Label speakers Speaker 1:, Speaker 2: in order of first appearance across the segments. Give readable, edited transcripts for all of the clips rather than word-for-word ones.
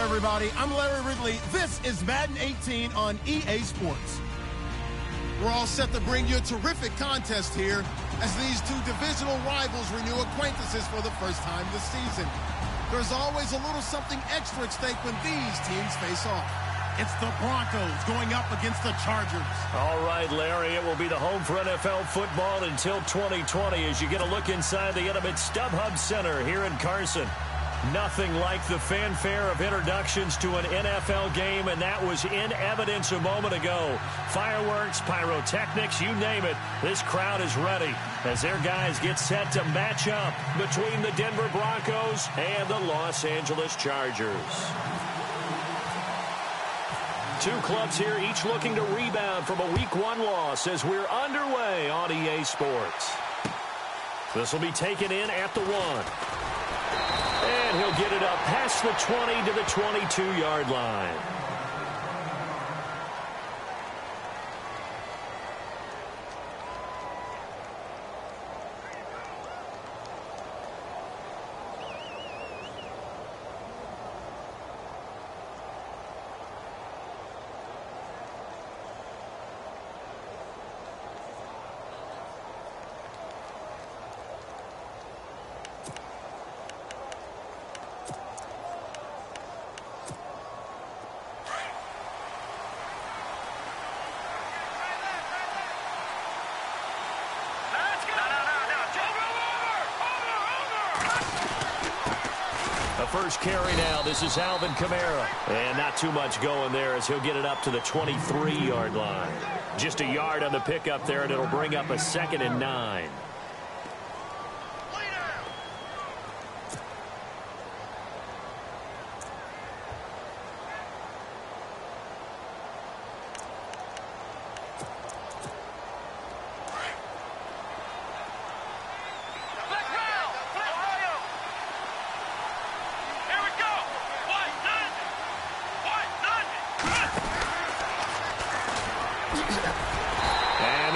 Speaker 1: everybody. I'm Larry Ridley. This is Madden 18 on EA Sports.
Speaker 2: We're all set to bring you a terrific contest here as these two divisional rivals renew acquaintances for the first time this season. There's always a little something extra at stake when these teams face off.
Speaker 1: It's the Broncos going up against the Chargers.
Speaker 3: All right, Larry, it will be the home for NFL football until 2020 as you get a look inside the intimate StubHub Center here in Carson. Nothing like the fanfare of introductions to an NFL game, and that was in evidence a moment ago. Fireworks, pyrotechnics, you name it. This crowd is ready as their guys get set to match up between the Denver Broncos and the Los Angeles Chargers. Two clubs here, each looking to rebound from a Week 1 loss as we're underway on EA Sports. This will be taken in at the 1. And he'll get it up past the 20 to the 22-yard line. First carry now. This is Alvin Kamara. And not too much going there as he'll get it up to the 23-yard line. Just a yard on the pickup there, and it'll bring up a 2nd and 9.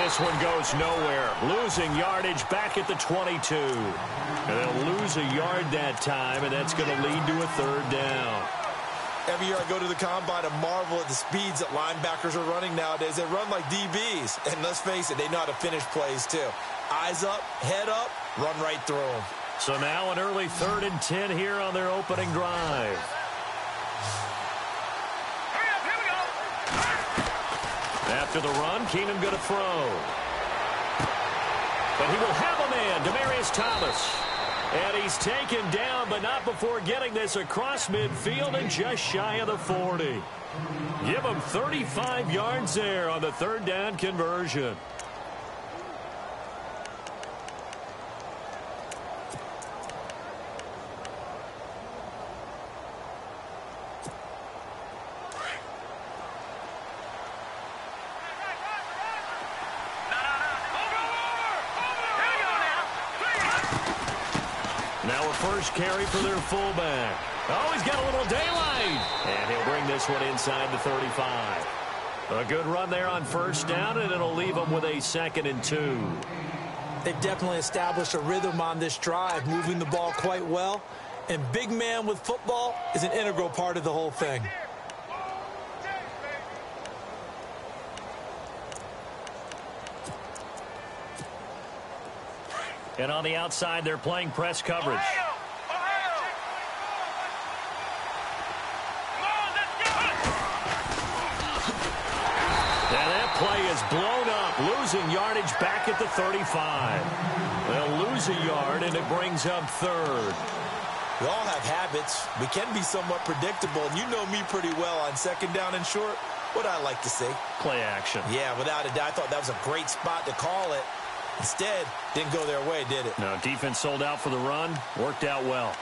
Speaker 3: This one goes nowhere. Losing yardage back at the 22. And they'll lose a yard that time, and that's going to lead to a 3rd down.
Speaker 4: Every year I go to the combine and marvel at the speeds that linebackers are running nowadays. They run like DBs. And let's face it, they know how to finish plays too. Eyes up, head up, run right through them.
Speaker 3: So now an early 3rd and 10 here on their opening drive. After the run, Keenum going to throw. But he will have a man, Demaryius Thomas. And he's taken down, but not before getting this across midfield and just shy of the 40. Give him 35 yards there on the 3rd down conversion. First carry for their fullback. Oh, he's got a little daylight. And he'll bring this one inside the 35. A good run there on 1st down, and it'll leave them with a 2nd and 2.
Speaker 5: They've definitely established a rhythm on this drive, moving the ball quite well. And big man with football is an integral part of the whole thing.
Speaker 3: And on the outside, they're playing press coverage. And that play is blown up, losing yardage back at the 35. They'll lose a yard, and it brings up 3rd.
Speaker 4: We all have habits. We can be somewhat predictable, and you know me pretty well on 2nd down and short. What I like to see.
Speaker 3: Play action.
Speaker 4: Yeah, without a doubt. I thought that was a great spot to call it. Instead, didn't go their way, did it?
Speaker 3: No, defense sold out for the run. Worked out well.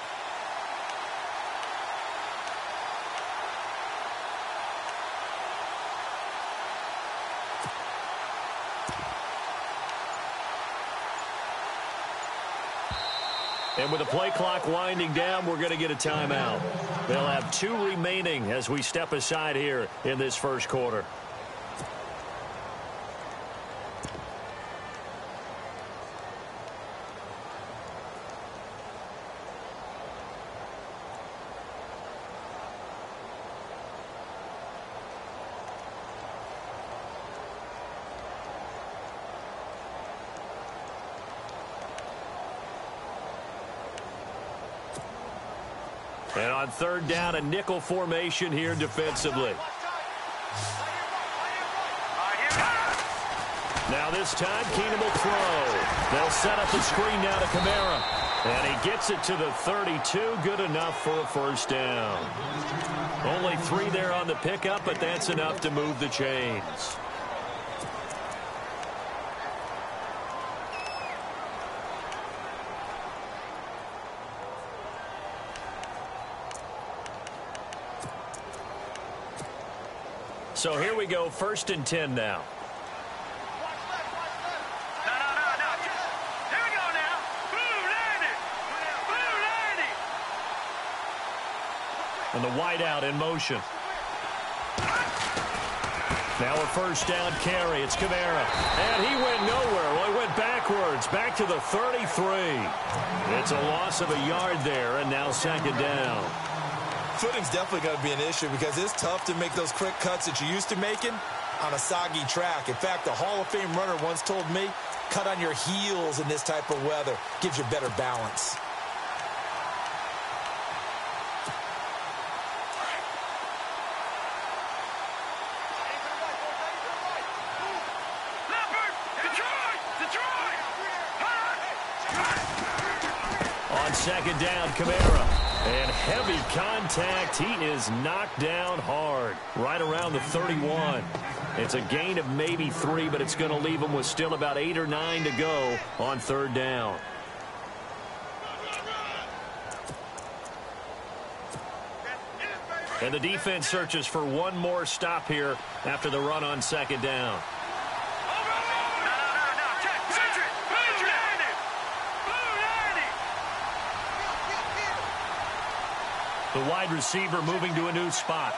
Speaker 3: And with the play clock winding down, we're going to get a timeout. They'll have 2 remaining as we step aside here in this first quarter. And on third down, a nickel formation here defensively. Now this time, Keenum will throw. They'll set up the screen now to Kamara. And he gets it to the 32. Good enough for a first down. Only 3 there on the pickup, but that's enough to move the chains. So here we go, 1st and 10 now. And the wideout in motion. Now a first down carry. It's Kamara. And he went nowhere. Well, he went backwards. Back to the 33. It's a loss of a yard there, and now 2nd down.
Speaker 4: Footing's definitely going to be an issue because it's tough to make those quick cuts that you're used to making on a soggy track. In fact, the Hall of Fame runner once told me, cut on your heels in this type of weather. Gives you better balance.
Speaker 3: On 2nd down, Kamara. And heavy contact. He is knocked down hard. Right around the 31. It's a gain of maybe 3, but it's going to leave him with still about 8 or 9 to go on 3rd down. And the defense searches for one more stop here after the run on 2nd down. The wide receiver moving to a new spot.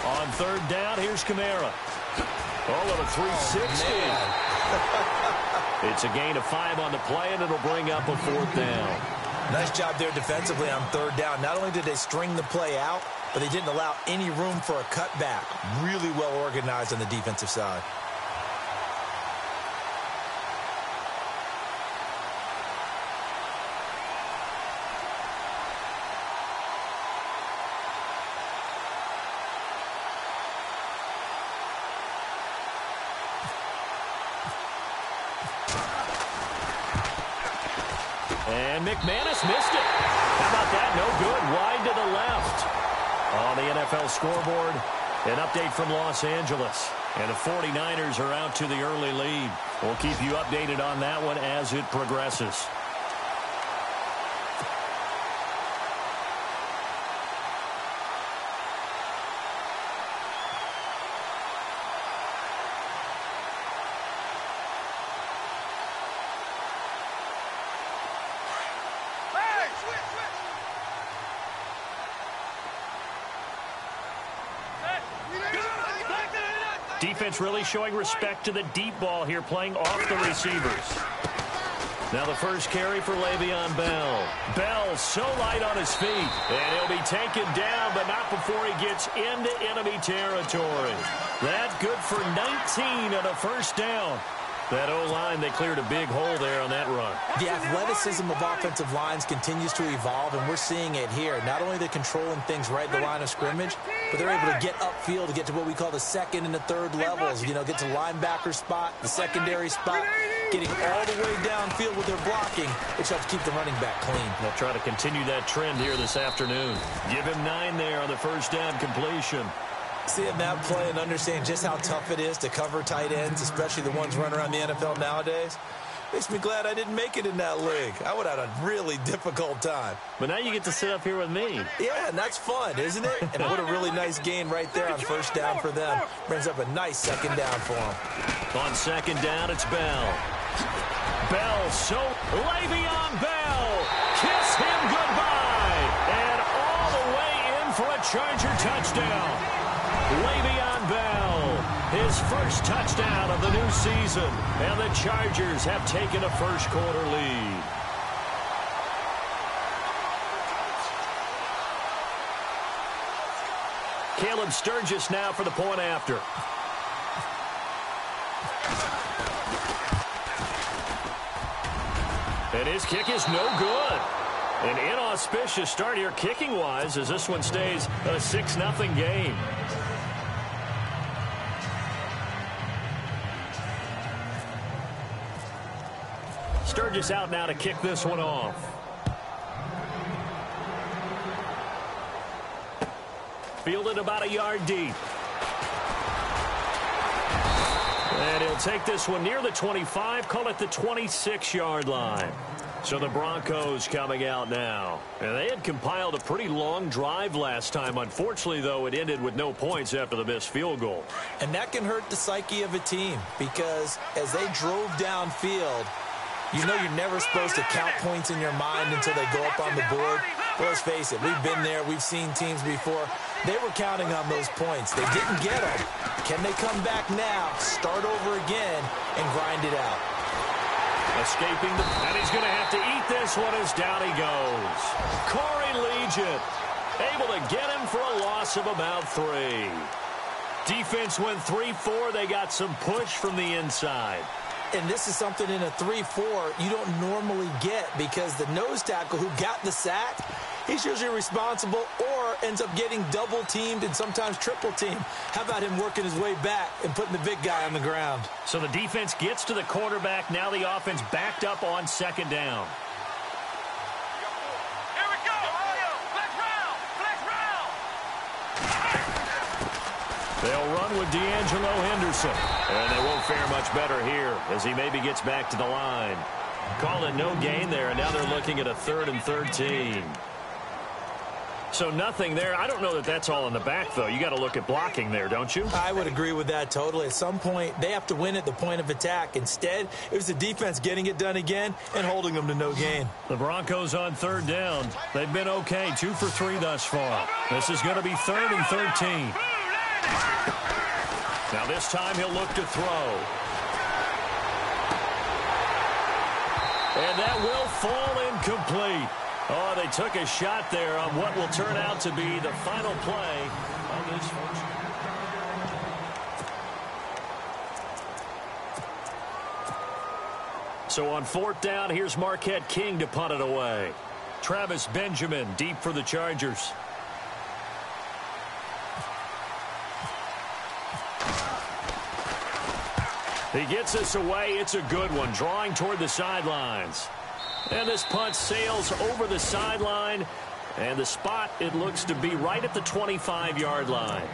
Speaker 3: On 3rd down, here's Kamara. All of a 360. It's a gain of 5 on the play, and it'll bring up a 4th down.
Speaker 4: Nice job there defensively on 3rd down. Not only did they string the play out, but they didn't allow any room for a cutback. Really well organized on the defensive side.
Speaker 3: And McManus missed it. How about that? No good. Wide to the left. On the NFL scoreboard, an update from Los Angeles. And the 49ers are out to the early lead. We'll keep you updated on that one as it progresses. Defense really showing respect to the deep ball here, playing off the receivers. Now the first carry for Le'Veon Bell. Bell so light on his feet, and he'll be taken down, but not before he gets into enemy territory. That good for 19 and a first down. That O-line, they cleared a big hole there on that run.
Speaker 5: The athleticism of offensive lines continues to evolve, and we're seeing it here. Not only are they controlling things right at the line of scrimmage, but they're able to get upfield to get to what we call the 2nd and the 3rd levels. You know, get to linebacker spot, the secondary spot, getting all the way downfield with their blocking, which helps keep the running back clean.
Speaker 3: They'll try to continue that trend here this afternoon. Give him 9 there on the first down completion.
Speaker 5: Seeing that play and understand just how tough it is to cover tight ends, especially the ones running around the NFL nowadays, makes me glad I didn't make it in that league. I would have had a really difficult time.
Speaker 3: But now you get to sit up here with me.
Speaker 5: Yeah, and that's fun, isn't it? And what a really nice gain right there on first down for them. Brings up a nice 2nd down for them.
Speaker 3: On 2nd down, it's Bell. Bell, so Le'Veon Bell. Kiss him goodbye. And all the way in for a Charger touchdown. Le'Veon Bell, his first touchdown of the new season, and the Chargers have taken a first-quarter lead. Caleb Sturgis now for the point after. And his kick is no good. An inauspicious start here kicking-wise as this one stays a 6-0 game. Sturgis out now to kick this one off. Fielded about a yard deep. And he'll take this one near the 25, call it the 26-yard line. So the Broncos coming out now. And they had compiled a pretty long drive last time. Unfortunately, though, it ended with no points after the missed field goal.
Speaker 5: And that can hurt the psyche of a team because as they drove downfield, you know you're never supposed to count points in your mind until they go up on the board. But let's face it, we've been there. We've seen teams before. They were counting on those points. They didn't get them. Can they come back now, start over again, and grind it out?
Speaker 3: Escaping, and he's going to have to eat this one as down he goes. Corey Legion able to get him for a loss of about 3. Defense went 3-4. They got some push from the inside.
Speaker 5: And this is something in a 3-4 you don't normally get because the nose tackle who got the sack, he's usually responsible or ends up getting double-teamed and sometimes triple-teamed. How about him working his way back and putting the big guy on the ground?
Speaker 3: So the defense gets to the quarterback. Now the offense backed up on 2nd down.
Speaker 6: Here we go. Flex round. Flex round.
Speaker 3: They'll run with D'Angelo Henderson. And they won't fare much better here as he maybe gets back to the line. Call it no gain there, and now they're looking at a 3rd and 13. So nothing there. I don't know that that's all in the back, though. You got to look at blocking there, don't you?
Speaker 5: I would agree with that totally. At some point, they have to win at the point of attack. Instead, it was the defense getting it done again and holding them to no gain.
Speaker 3: The Broncos on 3rd down. They've been okay, 2 for 3 thus far. This is going to be 3rd and 13. Now this time he'll look to throw. And that will fall incomplete. Oh, they took a shot there on what will turn out to be the final play on this first. So on 4th down, here's Marquette King to punt it away. Travis Benjamin deep for the Chargers. He gets this away. It's a good one, drawing toward the sidelines. And this punt sails over the sideline. And the spot, it looks to be right at the 25-yard line.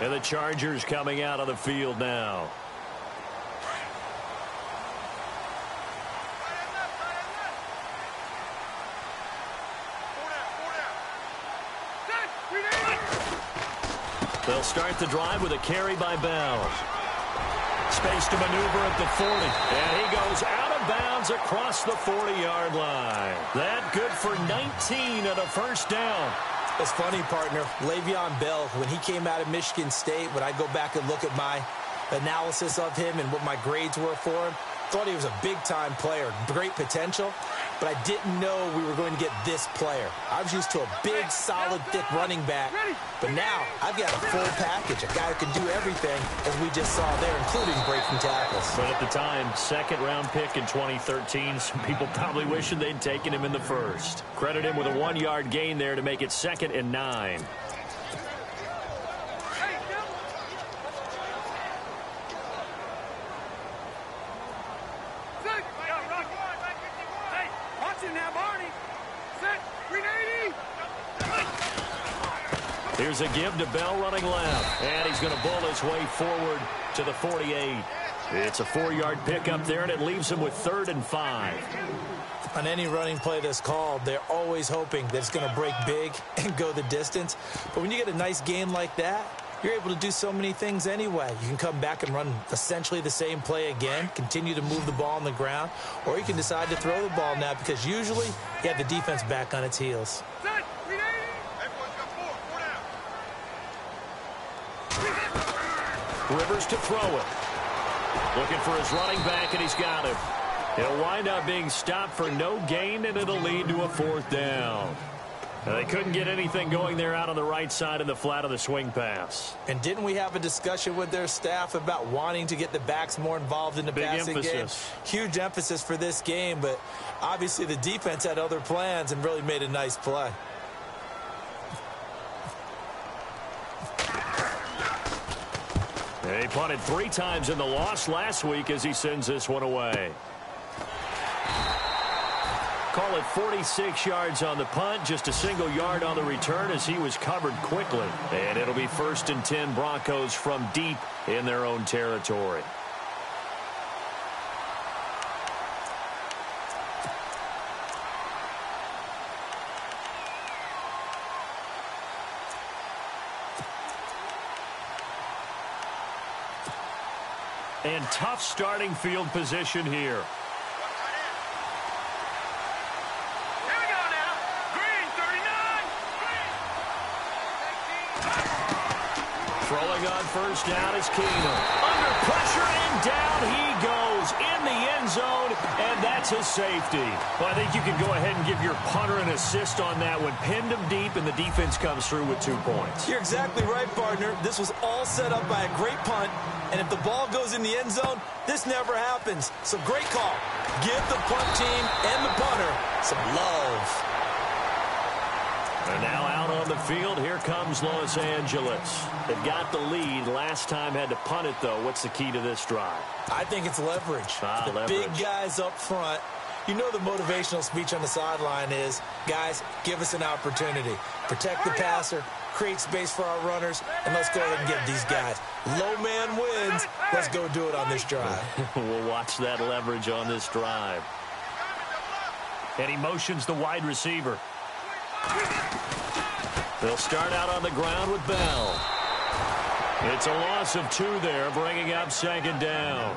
Speaker 3: And the Chargers coming out of the field now. They'll start the drive with a carry by Bell. Space to maneuver at the 40. And he goes out of bounds across the 40-yard line. That good for 19 and a first down.
Speaker 5: It's funny, partner. Le'Veon Bell, when he came out of Michigan State, when I go back and look at my analysis of him and what my grades were for him, thought he was a big-time player, great potential, but I didn't know we were going to get this player. I was used to a big, solid, thick running back, but now I've got a full package, a guy who can do everything, as we just saw there, including breaking tackles.
Speaker 3: But at the time, 2nd-round pick in 2013, some people probably wishing they'd taken him in the 1st. Credit him with a 1-yard gain there to make it 2nd and 9. Here's a give to Bell running left. And he's going to bull his way forward to the 48. It's a 4-yard pickup there, and it leaves him with 3rd and 5.
Speaker 5: On any running play that's called, they're always hoping that it's going to break big and go the distance. But when you get a nice gain like that, you're able to do so many things anyway. You can come back and run essentially the same play again, continue to move the ball on the ground, or you can decide to throw the ball now because usually you have the defense back on its heels.
Speaker 3: Rivers to throw it. Looking for his running back, and he's got him. He'll wind up being stopped for no gain, and it'll lead to a 4th down. They couldn't get anything going there out on the right side of the flat of the swing pass.
Speaker 5: And didn't we have a discussion with their staff about wanting to get the backs more involved in the passing game? Huge emphasis for this game, but obviously the defense had other plans and really made a nice play.
Speaker 3: He punted 3 times in the loss last week as he sends this one away. Call it 46 yards on the punt, just a single yard on the return as he was covered quickly. And it'll be 1st and 10 Broncos from deep in their own territory. And tough starting field position here. Throwing on 1st down is Keenum. Under pressure, and down he goes in the end zone, and that's a safety. Well, I think you can go ahead and give your punter an assist on that one. Pinned him deep, and the defense comes through with 2 points.
Speaker 5: You're exactly right, partner. This was all set up by a great punt, and if the ball goes in the end zone, this never happens. So great call. Give the punt team and the punter some love.
Speaker 3: And now out on the field, here comes Los Angeles. They've got the lead. Last time had to punt it, though. What's the key to this drive?
Speaker 5: I think it's leverage.
Speaker 3: Leverage.
Speaker 5: Big guys up front. You know the motivational speech on the sideline is, guys, give us an opportunity. Protect the passer, create space for our runners, and let's go ahead and give these guys. Low man wins. Let's go do it on this drive.
Speaker 3: We'll watch that leverage on this drive. And he motions the wide receiver. They'll start out on the ground with Bell. It's a loss of 2 there, bringing up 2nd down.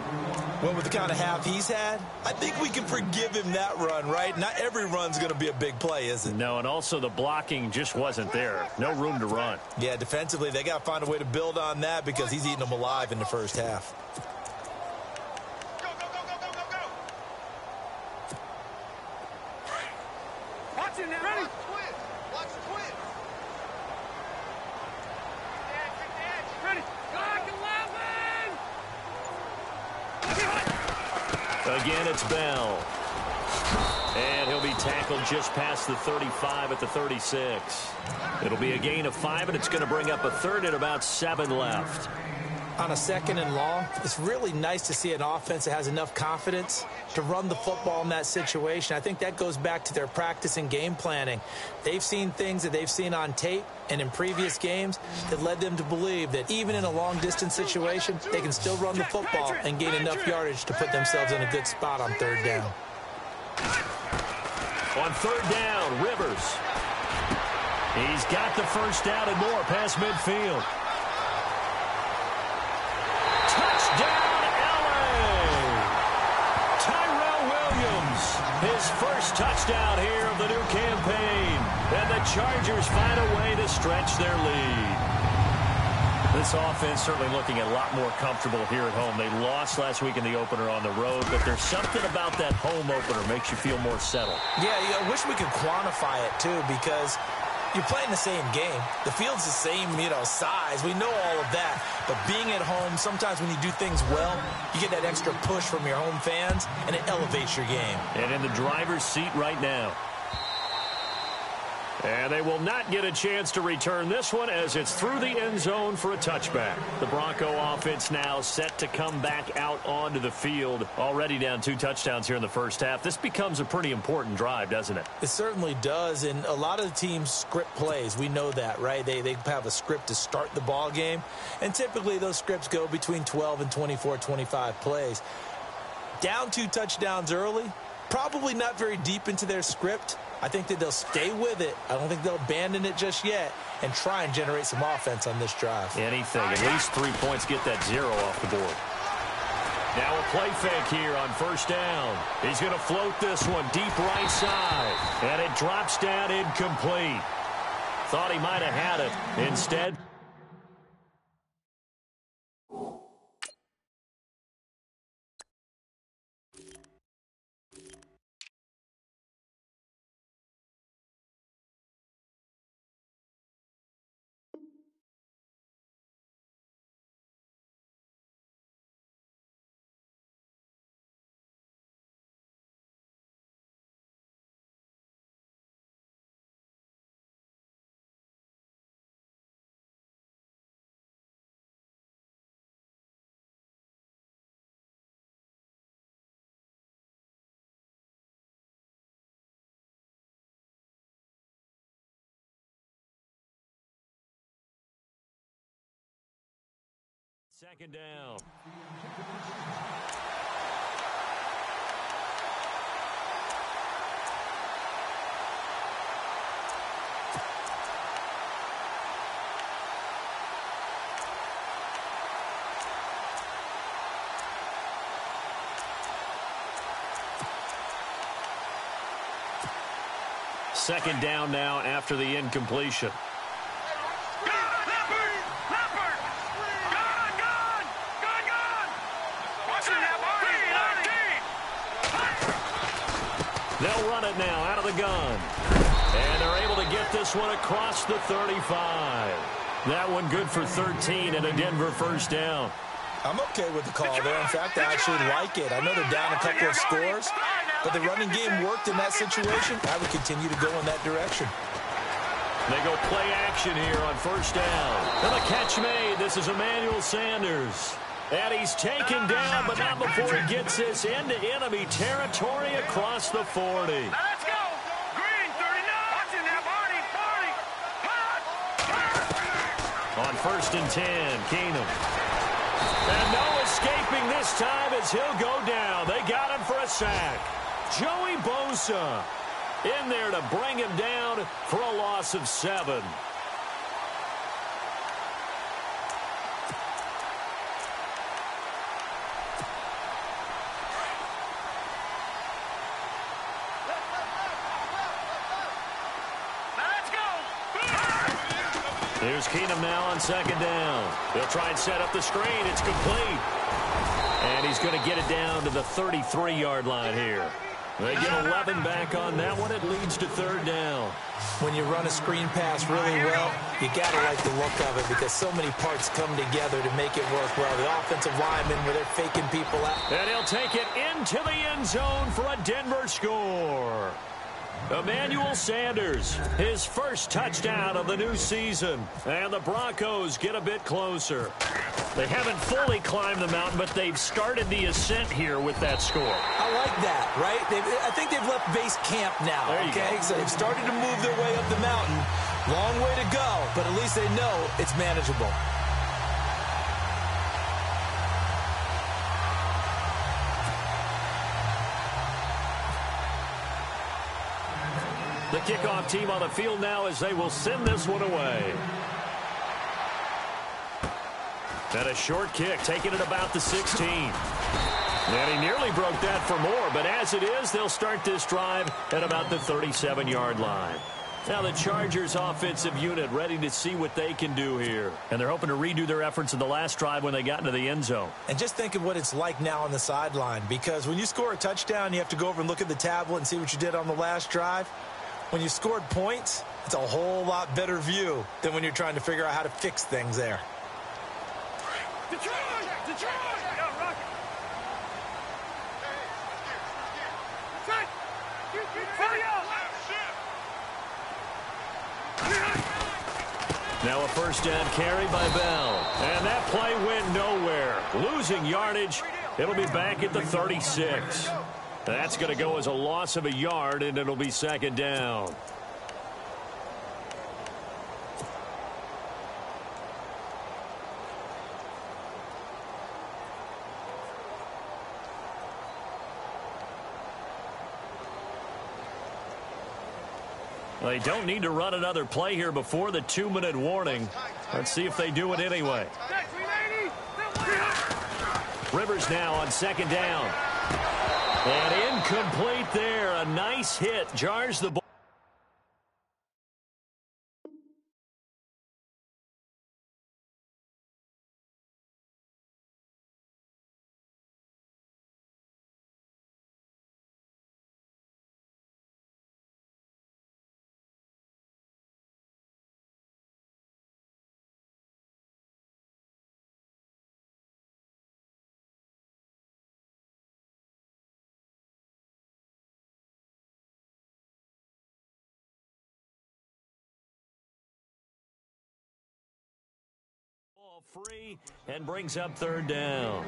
Speaker 5: Well, with the kind of half he's had, I think we can forgive him that run, right? Not every run's going to be a big play, is it?
Speaker 3: No, and also the blocking just wasn't there. No room to run.
Speaker 5: Yeah, defensively, they got to find a way to build on that because he's eating them alive in the 1st half.
Speaker 6: Watch it now. Ready?
Speaker 2: Watch the twin.
Speaker 6: Ready? Back 11.
Speaker 3: Again, it's Bell. And he'll be tackled just past the 35 at the 36. It'll be a gain of 5, and it's going to bring up a 3rd and about 7 left.
Speaker 5: On a 2nd and long, it's really nice to see an offense that has enough confidence to run the football in that situation. I think that goes back to their practice and game planning. They've seen things that they've seen on tape and in previous games that led them to believe that even in a long-distance situation, they can still run the football and gain enough yardage to put themselves in a good spot on 3rd down.
Speaker 3: On 3rd down, Rivers. He's got the 1st down and more past midfield. Touchdown, LA! Tyrell Williams, his 1st touchdown here of the new campaign. And the Chargers find a way to stretch their lead. This offense certainly looking a lot more comfortable here at home. They lost last week in the opener on the road, but there's something about that home opener makes you feel more settled.
Speaker 5: Yeah, I wish we could quantify it, too, because you're playing the same game. The field's the same, size. We know all of that. But being at home, sometimes when you do things well, you get that extra push from your home fans, and it elevates your game.
Speaker 3: And in the driver's seat right now. And they will not get a chance to return this one as it's through the end zone for a touchback. The Bronco offense now set to come back out onto the field. Already down 2 touchdowns here in the 1st half. This becomes a pretty important drive, doesn't it?
Speaker 5: It certainly does, and a lot of the teams script plays. We know that, right? They have a script to start the ball game, and typically those scripts go between 12 and 24, 25 plays. Down 2 touchdowns early, probably not very deep into their script. I think that they'll stay with it. I don't think they'll abandon it just yet and try and generate some offense on this drive.
Speaker 3: Anything. At least 3 points, get that 0 off the board. Now a play fake here on 1st down. He's going to float this one deep right side. And it drops down incomplete. Thought he might have had it. Instead, second down. Second down now after the incompletion. They'll run it now out of the gun. And they're able to get this one across the 35. That one good for 13 and a Denver first down.
Speaker 5: I'm okay with the call there. In fact, I actually like it. I know they're down a couple of scores, but the running game worked in that situation. I would continue to go in that direction.
Speaker 3: They go play action here on first down. And the catch made. This is Emmanuel Sanders. And he's taken down, but not before he gets this into enemy territory across the 40.
Speaker 6: Now let's go. Green, 39. Watching that party.
Speaker 3: On first and 10, Keenum. And no escaping this time as he'll go down. They got him for a sack. Joey Bosa in there to bring him down for a loss of 7. Here's Keenum now on second down. They'll try and set up the screen. It's complete. And he's going to get it down to the 33-yard line here. They get 11 back on that one. It leads to third down.
Speaker 5: When you run a screen pass really well, you got to like the look of it because so many parts come together to make it work well. The offensive linemen where they're faking people out.
Speaker 3: And he'll take it into the end zone for a Denver score. Emmanuel Sanders, his first touchdown of the new season. And the Broncos get a bit closer. They haven't fully climbed the mountain, but they've started the ascent here with that score.
Speaker 5: I like that, right? I think they've left base camp now, okay? So they've started to move their way up the mountain. Long way to go, but at least they know it's manageable.
Speaker 3: The kickoff team on the field now as they will send this one away. And a short kick, taking it about the 16. And he nearly broke that for more, but as it is, they'll start this drive at about the 37-yard line. Now the Chargers offensive unit ready to see what they can do here. And they're hoping to redo their efforts in the last drive when they got into the end zone.
Speaker 5: And just think of what it's like now on the sideline, because when you score a touchdown, you have to go over and look at the tablet and see what you did on the last drive. When you scored points, it's a whole lot better view than when you're trying to figure out how to fix things there.
Speaker 6: Detroit! Detroit! Yeah, Rocket.
Speaker 3: Now a first down carry by Bell. And that play went nowhere. Losing yardage. It'll be back at the 36. That's going to go as a loss of a yard, and it'll be second down. They don't need to run another play here before the 2-minute warning. Let's see if they do it anyway. Rivers now on second down. And incomplete there. A nice hit. Jars the ball. Free and brings up third down.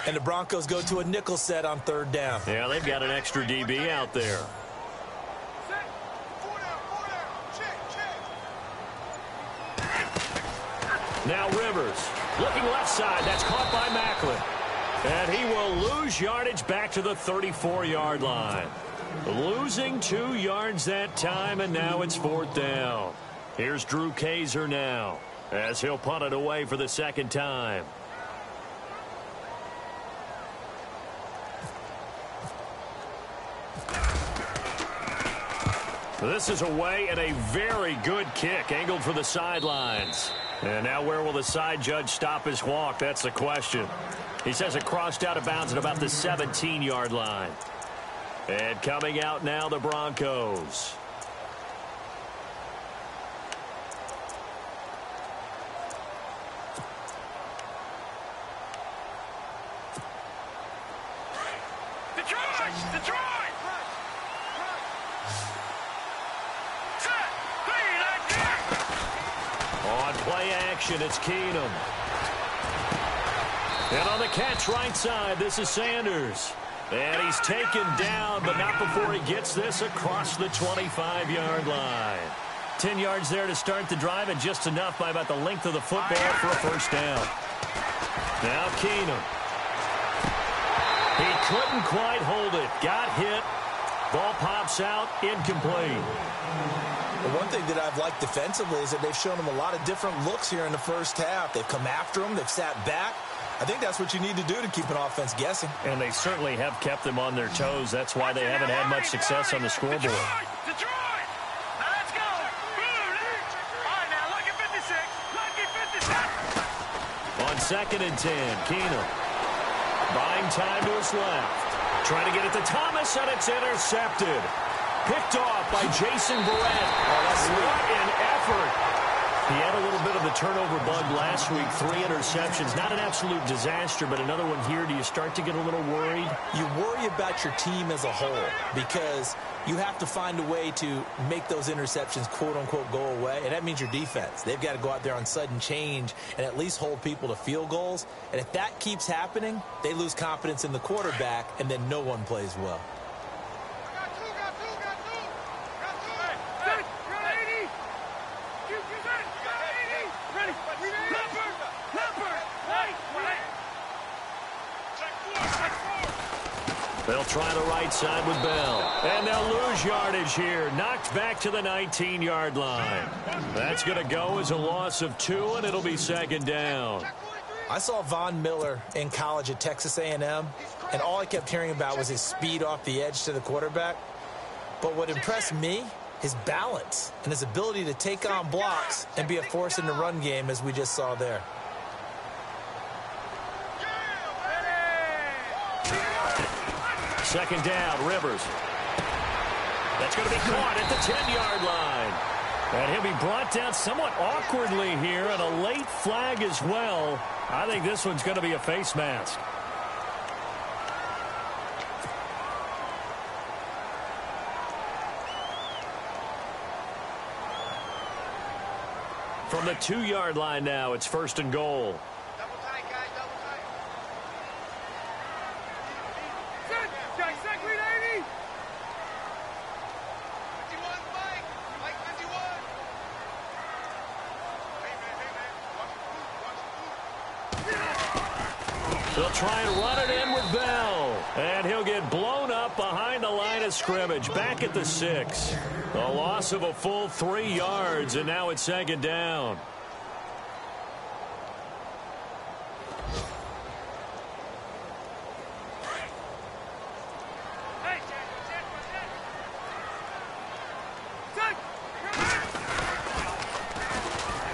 Speaker 5: And the Broncos go to a nickel set on 3rd down.
Speaker 3: Yeah, they've got an extra DB out there. Now Rivers, looking left side. That's caught by Macklin. And he will lose yardage back to the 34-yard line. Losing 2 yards that time, and now it's 4th down. Here's Drew Kaiser now, as he'll punt it away for the 2nd time. This is away, and a very good kick angled for the sidelines. And now where will the side judge stop his walk? That's the question. He says it crossed out of bounds at about the 17-yard line. And coming out now, the Broncos.
Speaker 6: Detroit!
Speaker 3: On play action, it's Keenum. And on the catch right side, this is Sanders. And he's taken down, but not before he gets this across the 25-yard line. 10 yards there to start the drive, and just enough by about the length of the football for a 1st down. Now Keenum. He couldn't quite hold it. Got hit. Ball pops out, incomplete.
Speaker 5: The one thing that I've liked defensively is that they've shown him a lot of different looks here in the 1st half. They've come after him. They've sat back. I think that's what you need to do to keep an offense guessing.
Speaker 3: And they certainly have kept them on their toes. That's why they haven't had much success on the scoreboard.
Speaker 6: Detroit! Now let's go! All right, now look at 56. Look at 56.
Speaker 3: On 2nd and 10, Keenum. Buying time to his left. Trying to get it to Thomas, and it's intercepted. Picked off by Jason Barrett. What an effort. He had a little bit of the turnover bug last week. 3 interceptions. Not an absolute disaster, but another one here. Do you start to get a little worried?
Speaker 5: You worry about your team as a whole because you have to find a way to make those interceptions, quote-unquote, go away, and that means your defense. They've got to go out there on sudden change and at least hold people to field goals. And if that keeps happening, they lose confidence in the quarterback, and then no one plays well.
Speaker 3: They'll try the right side with Bell. And they'll lose yardage here. Knocked back to the 19-yard line. That's going to go as a loss of 2, and it'll be 2nd down.
Speaker 5: I saw Von Miller in college at Texas A&M, and all I kept hearing about was his speed off the edge to the quarterback. But what impressed me, his balance and his ability to take on blocks and be a force in the run game, as we just saw there.
Speaker 3: Second down, Rivers. That's going to be caught at the 10-yard line. And he'll be brought down somewhat awkwardly here, and a late flag as well. I think this one's going to be a face mask. From the 2-yard line now, it's 1st and goal. They'll try and run it in with Bell. And he'll get blown up behind the line of scrimmage. Back at the 6. A loss of a full 3 yards, and now it's 2nd down.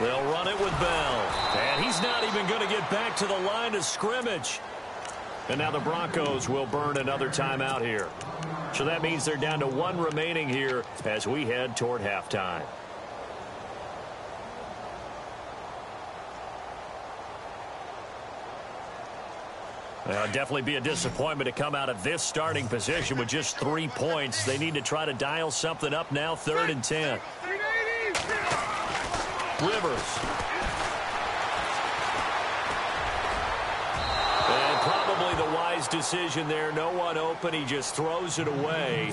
Speaker 3: They'll run it with Bell. And he's not even going to get back to the line of scrimmage. And now the Broncos will burn another timeout here. So that means they're down to 1 remaining here as we head toward halftime. Well, definitely be a disappointment to come out of this starting position with just 3 points. They need to try to dial something up now, 3rd and 10. Rivers. And probably Probably the wise decision there. No one open. He just throws it away.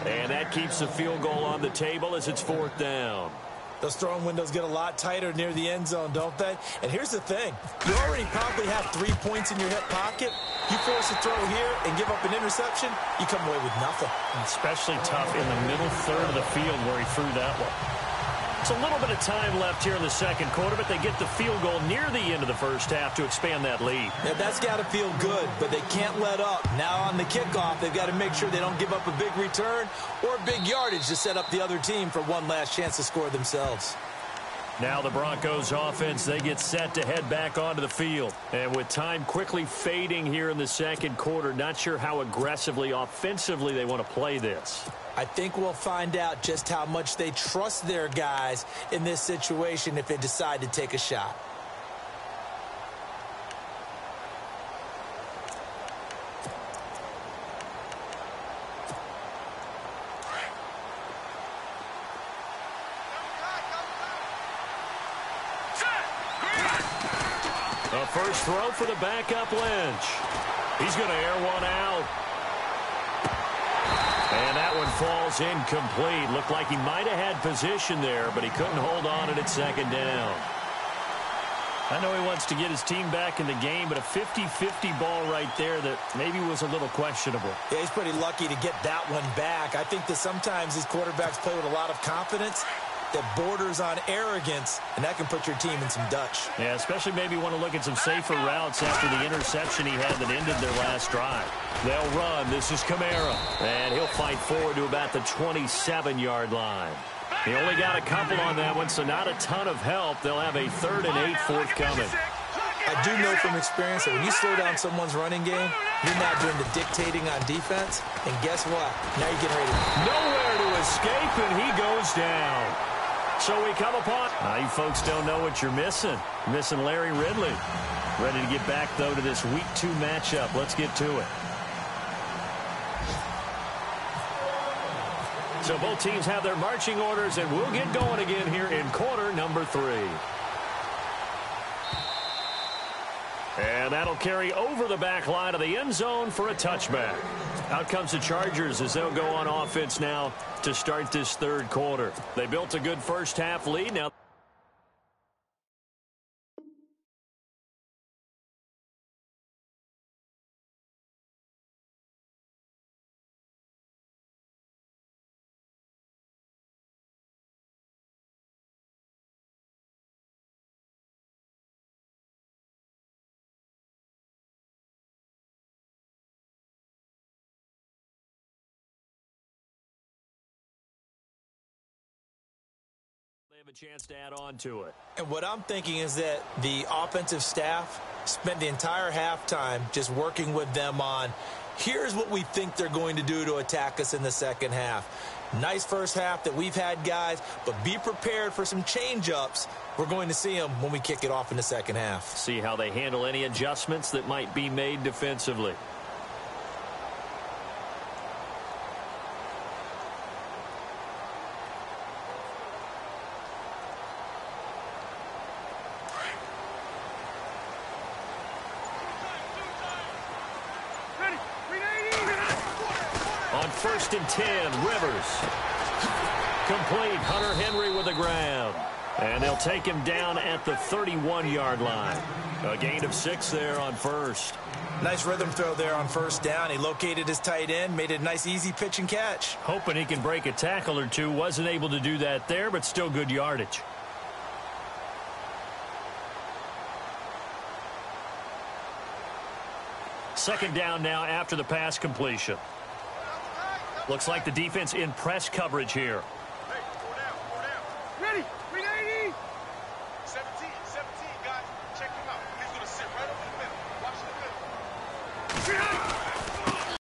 Speaker 3: And that keeps the field goal on the table as it's 4th down.
Speaker 5: Those throwing windows get a lot tighter near the end zone, don't they? And here's the thing. You already probably have 3 points in your hip pocket. You force a throw here and give up an interception, you come away with nothing.
Speaker 3: Especially tough in the middle third of the field where he threw that one. It's a little bit of time left here in the second quarter, but they get the field goal near the end of the first half to expand that lead.
Speaker 5: Yeah, that's got to feel good, but they can't let up. Now on the kickoff, they've got to make sure they don't give up a big return or big yardage to set up the other team for one last chance to score themselves.
Speaker 3: Now the Broncos offense, they get set to head back onto the field. And with time quickly fading here in the second quarter, not sure how aggressively, offensively they want to play this.
Speaker 5: I think we'll find out just how much they trust their guys in this situation if they decide to take a shot.
Speaker 3: A first throw for the backup Lynch. He's going to air one out. And that one falls incomplete. Looked like he might have had position there, but he couldn't hold on at second down. I know he wants to get his team back in the game, but a 50-50 ball right there that maybe was a little questionable.
Speaker 5: Yeah, he's pretty lucky to get that one back. I think that sometimes these quarterbacks play with a lot of confidence that borders on arrogance, and that can put your team in some Dutch.
Speaker 3: Yeah, especially maybe want to look at some safer routes after the interception he had that ended their last drive. They'll run. This is Kamara, and he'll fight forward to about the 27-yard line. He only got a couple on that one, so not a ton of help. They'll have a 3rd and 8 forthcoming.
Speaker 5: I do know from experience that when you slow down someone's running game, you're not doing the dictating on defense, and guess what? Now you're getting ready to...
Speaker 3: Nowhere to escape, and he goes down. So we come upon... you folks don't know what you're missing. You're missing Larry Ridley. Ready to get back, though, to this Week 2 matchup. Let's get to it. So both teams have their marching orders, and we'll get going again here in quarter number 3. And that'll carry over the back line of the end zone for a touchback. Out comes the Chargers as they'll go on offense now to start this third quarter. They built a good first half lead. Now have a chance to add on to it.
Speaker 5: And what I'm thinking is that the offensive staff spent the entire halftime just working with them on, here's what we think they're going to do to attack us in the second half. Nice first half that we've had, guys, but be prepared for some change-ups. We're going to see them when we kick it off in the second half.
Speaker 3: See how they handle any adjustments that might be made defensively. On 1st and 10, Rivers. Complete. Hunter Henry with the ground. And they'll take him down at the 31-yard line. A gain of 6 there on first.
Speaker 5: Nice rhythm throw there on first down. He located his tight end, made it a nice, easy pitch and catch.
Speaker 3: Hoping he can break a tackle or two. Wasn't able to do that there, but still good yardage. Second down now after the pass completion. Looks like the defense in press coverage here.